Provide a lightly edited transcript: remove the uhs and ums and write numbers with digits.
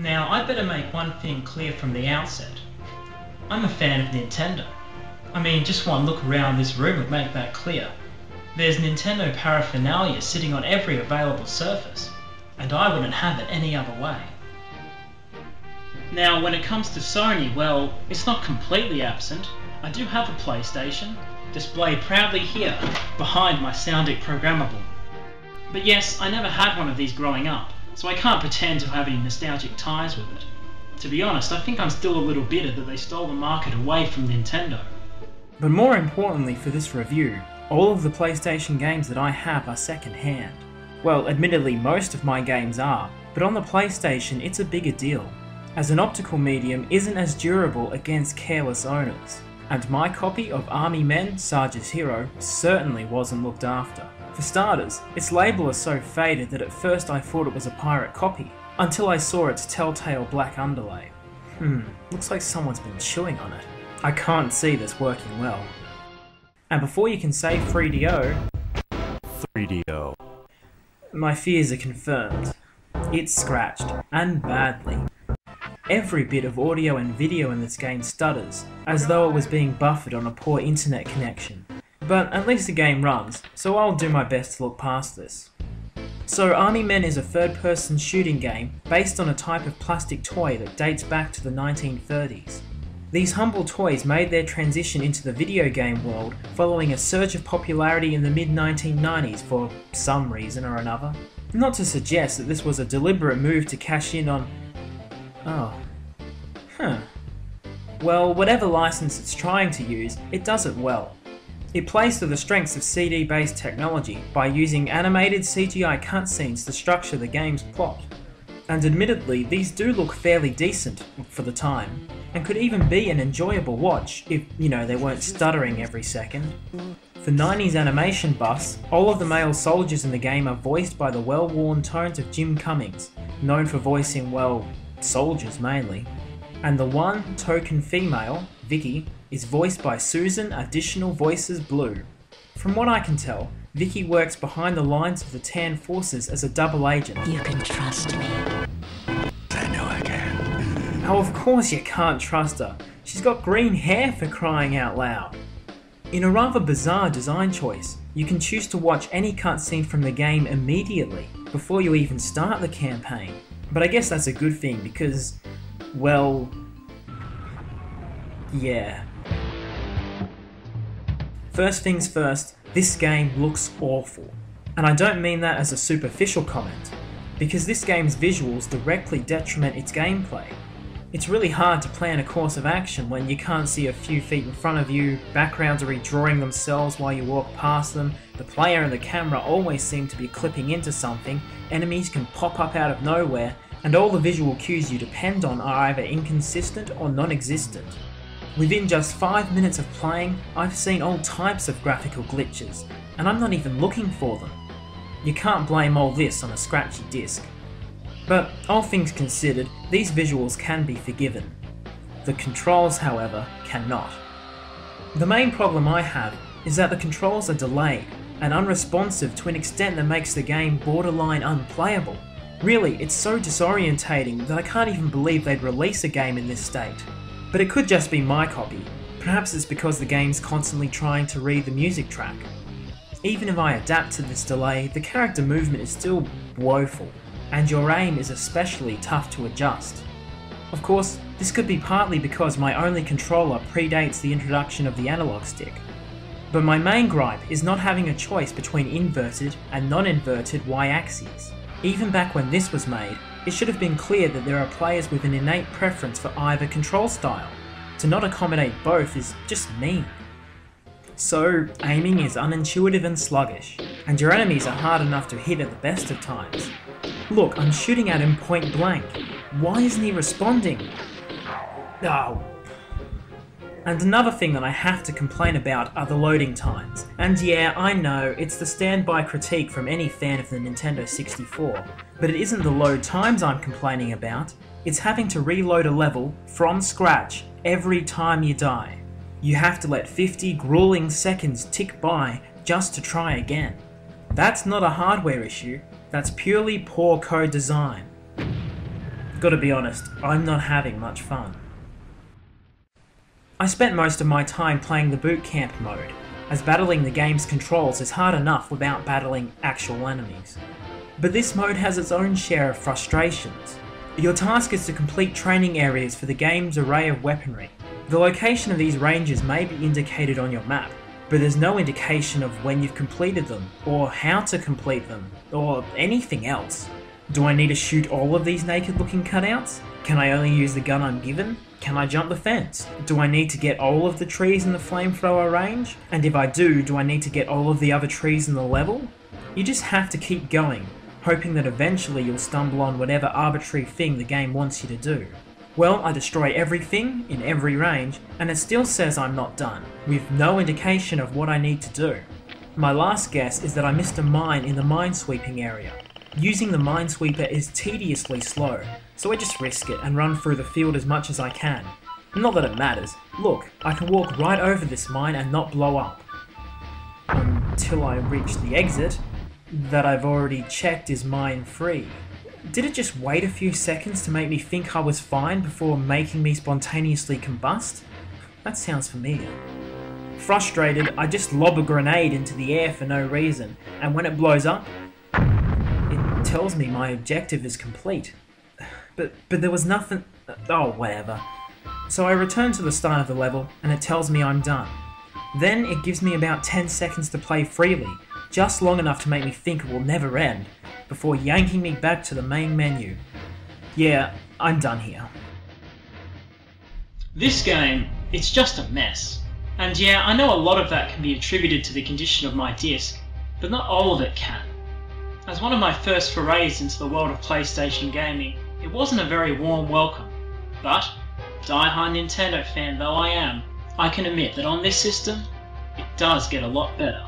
Now, I'd better make one thing clear from the outset. I'm a fan of Nintendo. I mean, just one look around this room would make that clear. There's Nintendo paraphernalia sitting on every available surface, and I wouldn't have it any other way. Now, when it comes to Sony, well, it's not completely absent. I do have a PlayStation, displayed proudly here, behind my Soundic programmable. But yes, I never had one of these growing up, so I can't pretend to have any nostalgic ties with it. To be honest, I think I'm still a little bitter that they stole the market away from Nintendo. But more importantly for this review, all of the PlayStation games that I have are second-hand. Well, admittedly most of my games are, but on the PlayStation it's a bigger deal, as an optical medium isn't as durable against careless owners, and my copy of Army Men, Sarge's Hero certainly wasn't looked after. For starters, its label is so faded that at first I thought it was a pirate copy, until I saw its telltale black underlay. Looks like someone's been chewing on it. I can't see this working well. And before you can say 3DO, my fears are confirmed. It's scratched, and badly. Every bit of audio and video in this game stutters, as though it was being buffered on a poor internet connection. But at least the game runs, so I'll do my best to look past this. So Army Men is a third-person shooting game based on a type of plastic toy that dates back to the 1930s. These humble toys made their transition into the video game world following a surge of popularity in the mid-1990s for some reason or another. Not to suggest that this was a deliberate move to cash in on... Well, whatever license it's trying to use, it does it well. It plays to the strengths of CD-based technology by using animated CGI cutscenes to structure the game's plot. And admittedly, these do look fairly decent for the time, and could even be an enjoyable watch if, they weren't stuttering every second. For 90s animation buffs, all of the male soldiers in the game are voiced by the well-worn tones of Jim Cummings, known for voicing, well, soldiers mainly. And the one token female, Vicky, is voiced by Susan Additional Voices Blue. From what I can tell, Vicky works behind the lines of the Tan Forces as a double agent. You can trust me. I know I can. Oh, of course you can't trust her. She's got green hair, for crying out loud. In a rather bizarre design choice, you can choose to watch any cutscene from the game immediately, before you even start the campaign. But I guess that's a good thing because, well, yeah. First things first, this game looks awful. And I don't mean that as a superficial comment, because this game's visuals directly detriment its gameplay. It's really hard to plan a course of action when you can't see a few feet in front of you, backgrounds are redrawing themselves while you walk past them, the player and the camera always seem to be clipping into something, enemies can pop up out of nowhere, and all the visual cues you depend on are either inconsistent or non-existent. Within just 5 minutes of playing, I've seen all types of graphical glitches, and I'm not even looking for them. You can't blame all this on a scratchy disc. But all things considered, these visuals can be forgiven. The controls, however, cannot. The main problem I have is that the controls are delayed and unresponsive to an extent that makes the game borderline unplayable. Really, it's so disorientating that I can't even believe they'd release a game in this state. But it could just be my copy. Perhaps it's because the game's constantly trying to read the music track. Even if I adapt to this delay, the character movement is still woeful, and your aim is especially tough to adjust. Of course, this could be partly because my only controller predates the introduction of the analog stick. But my main gripe is not having a choice between inverted and non-inverted Y-axes. Even back when this was made, it should have been clear that there are players with an innate preference for either control style. To not accommodate both is just mean. So, aiming is unintuitive and sluggish, and your enemies are hard enough to hit at the best of times. Look, I'm shooting at him point blank. Why isn't he responding? Oh. And another thing that I have to complain about are the loading times. And yeah, I know, it's the standby critique from any fan of the Nintendo 64, but it isn't the load times I'm complaining about, it's having to reload a level from scratch every time you die. You have to let 50 grueling seconds tick by just to try again. That's not a hardware issue, that's purely poor code design. Gotta be honest, I'm not having much fun. I spent most of my time playing the boot camp mode, as battling the game's controls is hard enough without battling actual enemies. But this mode has its own share of frustrations. Your task is to complete training areas for the game's array of weaponry. The location of these ranges may be indicated on your map, but there's no indication of when you've completed them, or how to complete them, or anything else. Do I need to shoot all of these naked looking cutouts? Can I only use the gun I'm given? Can I jump the fence? Do I need to get all of the trees in the flamethrower range? And if I do I need to get all of the other trees in the level? You just have to keep going, hoping that eventually you'll stumble on whatever arbitrary thing the game wants you to do. Well, I destroy everything in every range, and it still says I'm not done, with no indication of what I need to do. My last guess is that I missed a mine in the minesweeping area. Using the minesweeper is tediously slow, so I just risk it and run through the field as much as I can. Not that it matters. Look, I can walk right over this mine and not blow up. Until I reach the exit, that I've already checked is mine-free. Did it just wait a few seconds to make me think I was fine before making me spontaneously combust? That sounds familiar. Frustrated, I just lob a grenade into the air for no reason, and when it blows up, it tells me my objective is complete. But there was nothing... oh, whatever. So I return to the start of the level, and it tells me I'm done. Then it gives me about 10 seconds to play freely, just long enough to make me think it will never end, before yanking me back to the main menu. Yeah, I'm done here. This game, it's just a mess. And yeah, I know a lot of that can be attributed to the condition of my disc, but not all of it can. As one of my first forays into the world of PlayStation gaming, it wasn't a very warm welcome. But, die-hard Nintendo fan though I am, I can admit that on this system, it does get a lot better.